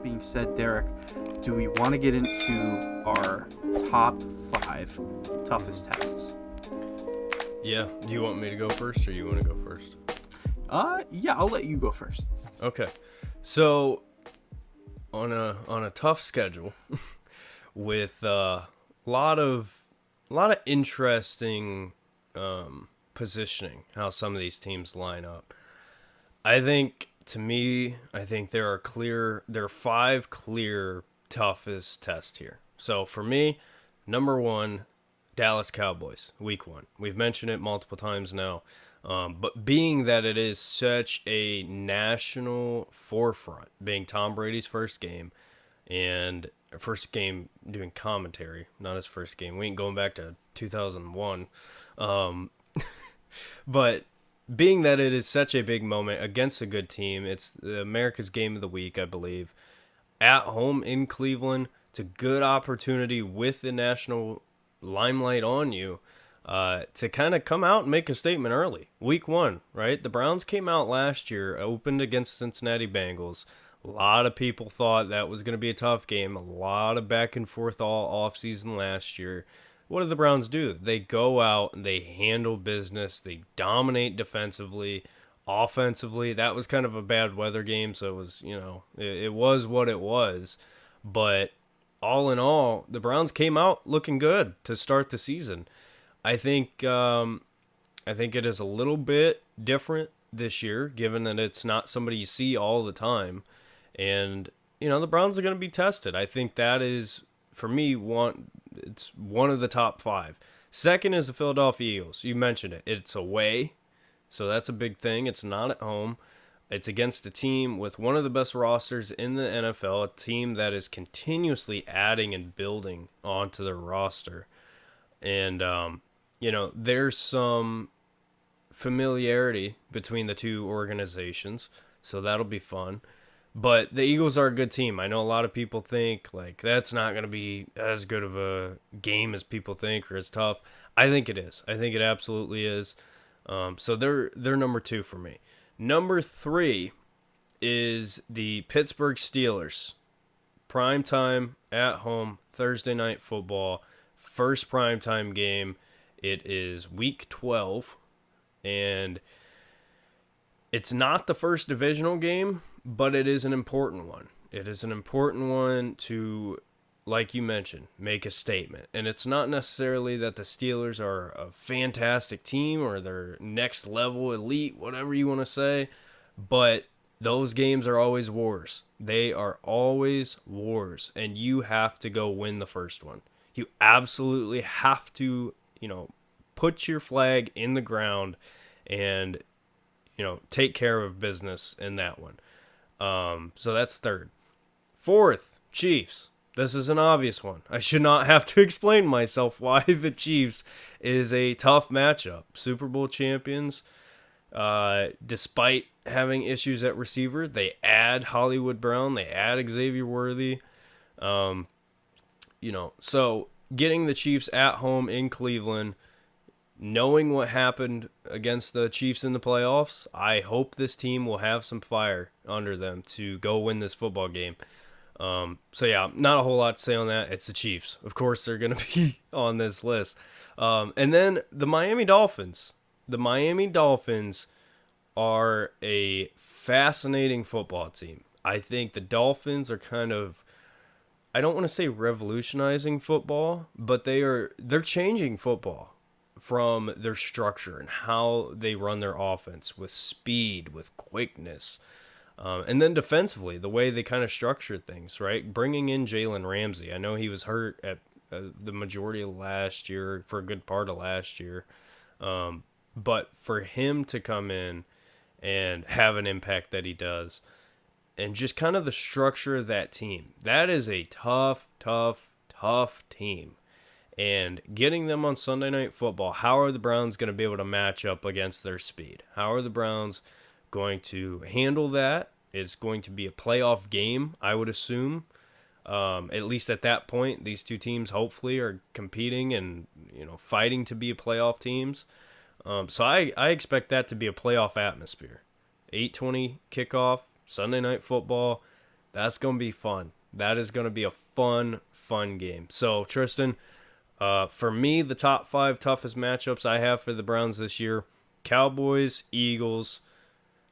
being said, Derek, do we want to get into our top 5 toughest tests? Yeah. Do you want me to go first, or you want to go first? Yeah, I'll let you go first. Okay. So on a tough schedule with a lot of interesting positioning, how some of these teams line up. I think there are 5 clear toughest tests here. So for me, number 1, Dallas Cowboys, week 1. We've mentioned it multiple times now. But being that it is such a national forefront, being Tom Brady's first game, and first game doing commentary, not his first game. We ain't going back to 2001. But being that it is such a big moment against a good team, it's America's game of the week, I believe. At home in Cleveland, it's a good opportunity with the national limelight on you to kind of come out and make a statement early. Week 1, right? The Browns came out last year, opened against Cincinnati Bengals. A lot of people thought that was going to be a tough game. A lot of back and forth all offseason last year. What do the Browns do? They go out and they handle business. They dominate defensively. Offensively, that was kind of a bad weather game, so it was, it was what it was. But all in all, the Browns came out looking good to start the season. I think it is a little bit different this year, given that it's not somebody you see all the time. And, the Browns are going to be tested. I think that is, for me, it's one of the top 5. Second is the Philadelphia Eagles. You mentioned it. It's away, so that's a big thing. It's not at home. It's against a team with one of the best rosters in the NFL, a team that is continuously adding and building onto their roster. And, there's some familiarity between the two organizations, so that'll be fun. But the Eagles are a good team. I know a lot of people think, that's not going to be as good of a game as people think or as tough. I think it is. I think it absolutely is. So they're number 2 for me. Number 3 is the Pittsburgh Steelers. Primetime, at home, Thursday night football. First primetime game. It is week 12. And it's not the first divisional game, but it is an important one. It is an important one to, like you mentioned, make a statement. And it's not necessarily that the Steelers are a fantastic team or they're next level elite, whatever you want to say, but those games are always wars. They are always wars, and you have to go win the first one. You absolutely have to, put your flag in the ground and, take care of business in that one. So that's 3rd. 4th, Chiefs. This is an obvious one. I should not have to explain myself why the Chiefs is a tough matchup. Super Bowl champions, despite having issues at receiver, they add Hollywood Brown, they add Xavier Worthy. So getting the Chiefs at home in Cleveland, knowing what happened against the Chiefs in the playoffs, I hope this team will have some fire under them to go win this football game. Not a whole lot to say on that. It's the Chiefs. Of course, they're going to be on this list. And then the Miami Dolphins. The Miami Dolphins are a fascinating football team. I think the Dolphins are kind of, I don't want to say revolutionizing football, but they're changing football from their structure and how they run their offense with speed, with quickness. And then defensively, the way they kind of structured things, right? Bringing in Jalen Ramsey. I know he was hurt at the majority of last year, for a good part of last year. But for him to come in and have an impact that he does, and just kind of the structure of that team, that is a tough team. And getting them on Sunday Night Football, how are the Browns going to be able to match up against their speed? How are the Browns going to handle that? It's going to be a playoff game, I would assume. At least at that point, these two teams hopefully are competing and fighting to be playoff teams. So I expect that to be a playoff atmosphere. 8:20 kickoff, Sunday Night Football. That's going to be fun. That is going to be a fun game. So, Tristan, for me, the top 5 toughest matchups I have for the Browns this year: Cowboys, Eagles,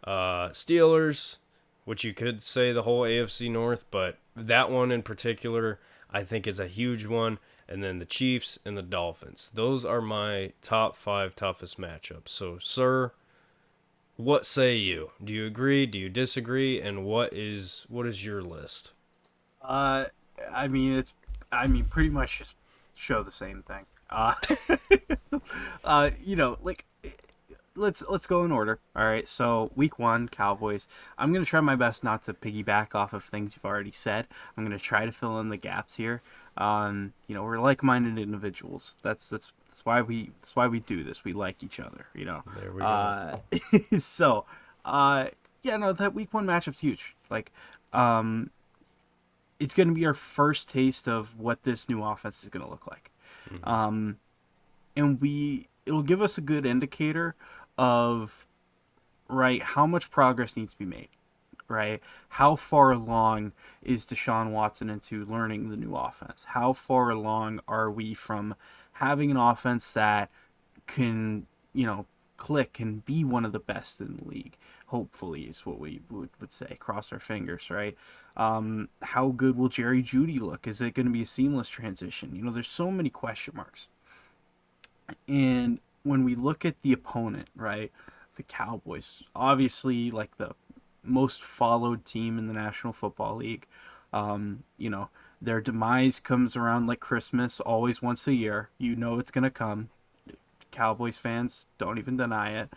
Steelers, which you could say the whole AFC North, but that one in particular I think is a huge one, and then the Chiefs and the Dolphins. Those are my top 5 toughest matchups. So, sir, what say you? Do you agree? Do you disagree? And what is your list? Uh, pretty much just show the same thing. Like, let's go in order. All right. So week 1, Cowboys. I'm gonna try my best not to piggyback off of things you've already said. I'm gonna try to fill in the gaps here. We're like-minded individuals. That's why we do this. We like each other. There we go. So, that week 1 matchup's huge. Like, it's going to be our first taste of what this new offense is going to look like. Mm-hmm. And it'll give us a good indicator of, right, how much progress needs to be made, right? How far along is Deshaun Watson into learning the new offense? How far along are we from having an offense that can, click and be one of the best in the league? Hopefully is what we would say. Cross our fingers, right? How good will Jerry Jeudy look? Is it going to be a seamless transition? There's so many question marks. And when we look at the opponent, right, the Cowboys, obviously like the most followed team in the National Football League. Their demise comes around like Christmas, always once a year. It's going to come. Cowboys fans, don't even deny it.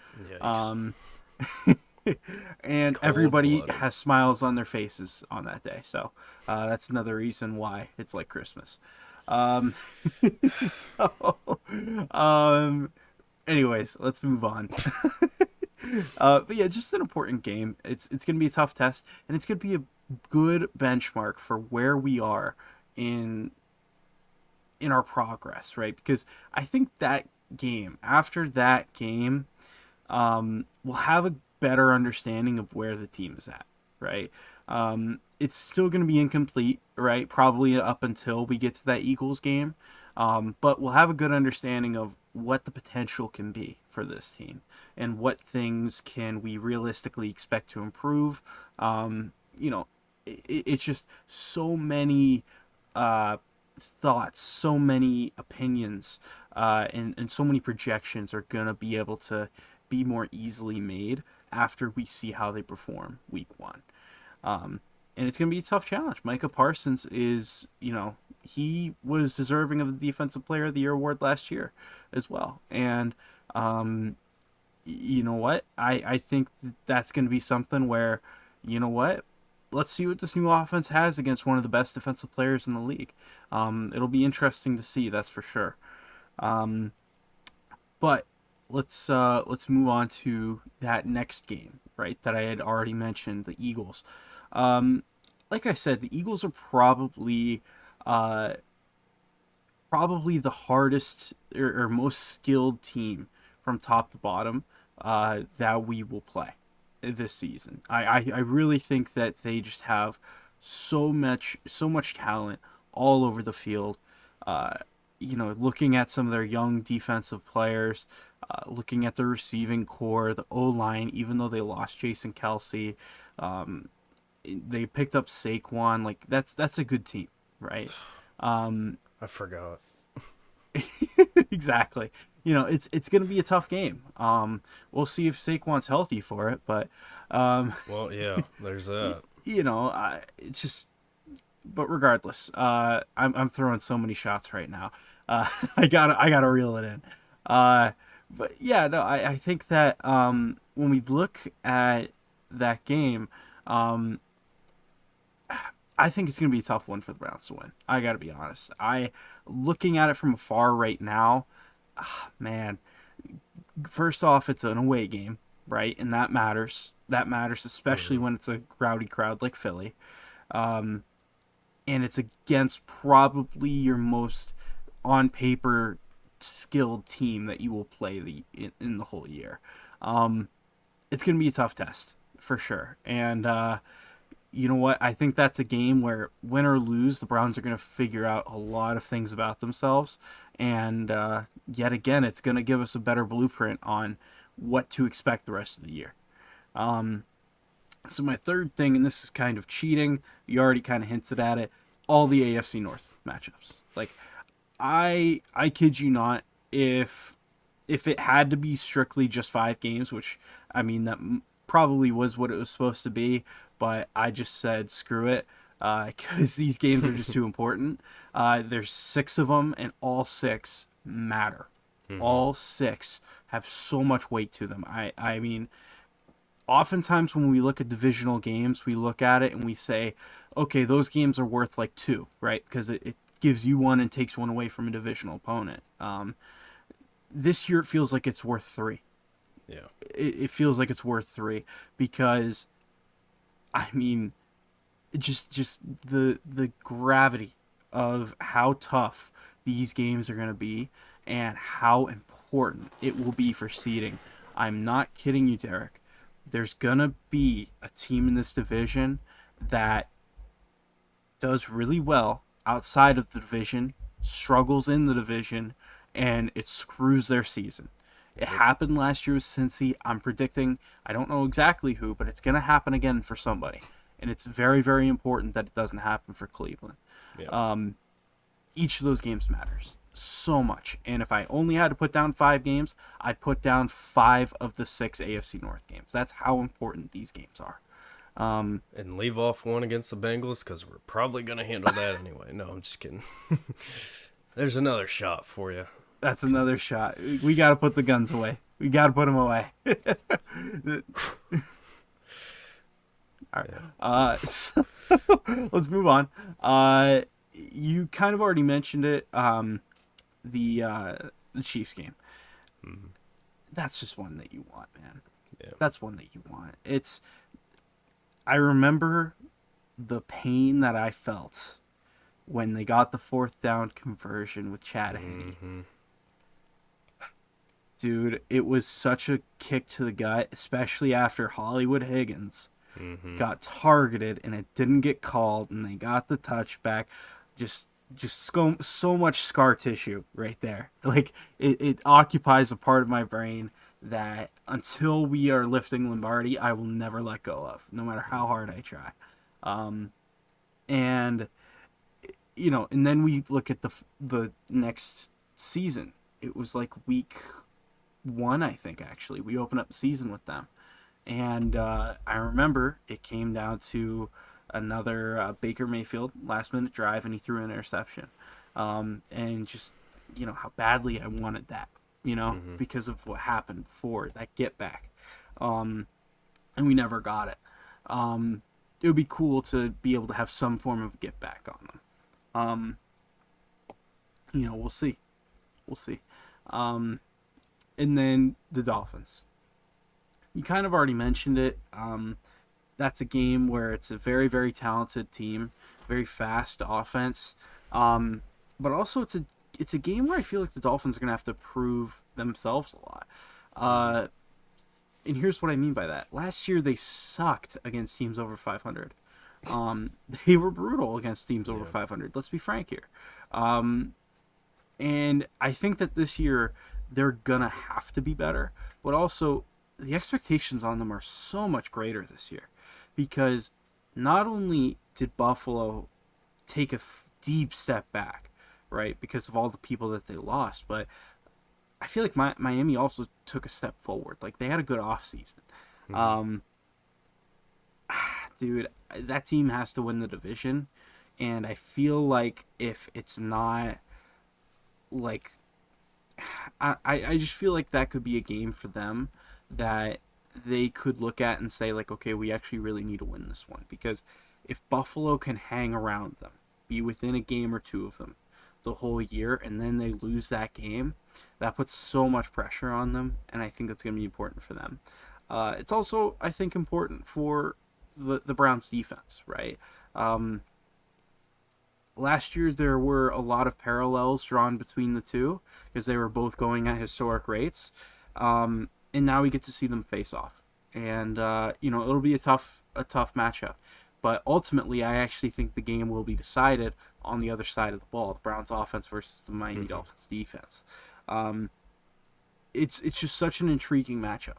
And everybody has smiles on their faces on that day. So that's another reason why it's like Christmas. Anyways, let's move on. But yeah, just an important game. It's going to be a tough test, and it's going to be a good benchmark for where we are in our progress, right? Because I think after that game, we'll have a better understanding of where the team is at, right? It's still going to be incomplete, right? Probably up until we get to that Eagles game. But we'll have a good understanding of what the potential can be for this team and what things can we realistically expect to improve. It's just so many thoughts, so many opinions, and so many projections are going to be able to be more easily made after we see how they perform week 1. And it's going to be a tough challenge. Micah Parsons is, he was deserving of the Defensive Player of the Year award last year as well. And, you know what? I think that's going to be something where, let's see what this new offense has against one of the best defensive players in the league. It'll be interesting to see, that's for sure. But let's move on to that next game, right, that I had already mentioned, the Eagles. Like I said, the Eagles are probably the hardest or most skilled team from top to bottom that we will play this season. I really think that they just have so much talent all over the field. Looking at some of their young defensive players, looking at the receiving core, the O-line, even though they lost Jason Kelsey, they picked up Saquon. Like that's a good team, right? I forgot. Exactly. It's going to be a tough game. We'll see if Saquon's healthy for it, but well, yeah, there's that. It's just. But regardless, I'm throwing so many shots right now. I gotta reel it in. But yeah, no, I think that when we look at that game, I think it's gonna be a tough one for the Browns to win. I gotta be honest. Looking at it from afar right now, man. First off, it's an away game, right, and that matters. That matters, especially when it's a rowdy crowd like Philly. And it's against probably your most on paper skilled team that you will play in the whole year. It's going to be a tough test for sure. And you know what? I think that's a game where, win or lose, the Browns are going to figure out a lot of things about themselves. And yet again, it's going to give us a better blueprint on what to expect the rest of the year. So my third thing, and this is kind of cheating, you already kind of hinted at it, all the AFC North matchups. Like, I kid you not, if it had to be strictly just 5 games, which, I mean, that probably was what it was supposed to be, but I just said screw it, because these games are just too important. There's 6 of them, and all 6 matter. Mm-hmm. All 6 have so much weight to them. I mean, oftentimes when we look at divisional games, we look at it and we say, okay, those games are worth like 2, right? Because it gives you 1 and takes 1 away from a divisional opponent. This year it feels like it's worth 3. Yeah. It feels like it's worth 3 because, I mean, just the gravity of how tough these games are going to be and how important it will be for seeding. I'm not kidding you, Derek. There's going to be a team in this division that does really well outside of the division, struggles in the division, and it screws their season. It happened last year with Cincy. I'm predicting, I don't know exactly who, but it's going to happen again for somebody. And it's very, very important that it doesn't happen for Cleveland. Yeah. Each of those games matters so much. And if I only had to put down 5 games, I'd put down 5 of the 6 AFC North games. That's how important these games are. And leave off one against the Bengals because we're probably going to handle that anyway. No, I'm just kidding. There's another shot for you. That's another shot. We got to put the guns away. We got to put them away. All right. So let's move on. You kind of already mentioned it. The Chiefs game. Mm-hmm. That's just one that you want, man. Yeah. That's one that you want. I remember the pain that I felt when they got the 4th down conversion with Chad Henne. Mm-hmm. Dude, it was such a kick to the gut, especially after Hollywood Higgins got targeted and it didn't get called and they got the touchback. Just so much scar tissue right there. Like, it occupies a part of my brain that until we are lifting Lombardi, I will never let go of, no matter how hard I try. And, you know, and then we look at the next season. It was like week 1, I think, actually. We opened up the season with them. And I remember it came down to another Baker Mayfield last-minute drive, and he threw an interception. And just, you know, how badly I wanted that, you know, because of what happened before that get back. And we never got it. It would be cool to be able to have some form of get back on them. You know, we'll see. And then the Dolphins. You kind of already mentioned it. That's a game where it's a very, very talented team, very fast offense. But also it's a game where I feel like the Dolphins are going to have to prove themselves a lot. And here's what I mean by that. Last year they sucked against teams over 500. They were brutal against teams over 500. Let's be frank here. And I think that this year they're going to have to be better, but also the expectations on them are so much greater this year because not only did Buffalo take a deep step back, right, because of all the people that they lost, but I feel like Miami also took a step forward. Like, they had a good offseason. Dude, that team has to win the division, and I feel like if it's not, like, I just feel like that could be a game for them that they could look at and say, like, okay, we actually really need to win this one. Because if Buffalo can hang around them, be within a game or 2 of them the whole year, and then they lose that game, that puts so much pressure on them, and I think that's going to be important for them. It's also, I think, important for the Browns defense, right? Last year, there were a lot of parallels drawn between the two because they were both going at historic rates. And now we get to see them face off. And, you know, it'll be a tough matchup. But ultimately, I actually think the game will be decided on the other side of the ball, the Browns offense versus the Miami Dolphins defense. It's just such an intriguing matchup.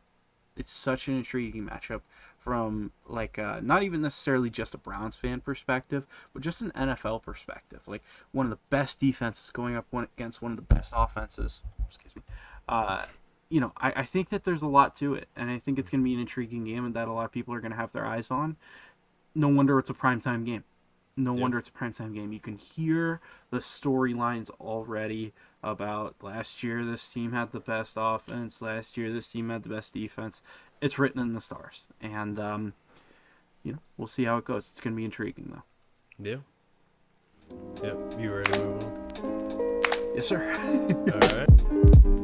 It's such an intriguing matchup from like not even necessarily just a Browns fan perspective, but just an NFL perspective. Like one of the best defenses going up against one of the best offenses. Excuse me. I think that there's a lot to it, and I think it's going to be an intriguing game and that a lot of people are going to have their eyes on. No wonder it's a primetime game. No wonder it's a primetime game. You can hear the storylines already about last year this team had the best offense. Last year this team had the best defense. It's written in the stars. And, we'll see how it goes. It's going to be intriguing, though. Yeah. Yep. You ready to move on? Yes, sir. All right.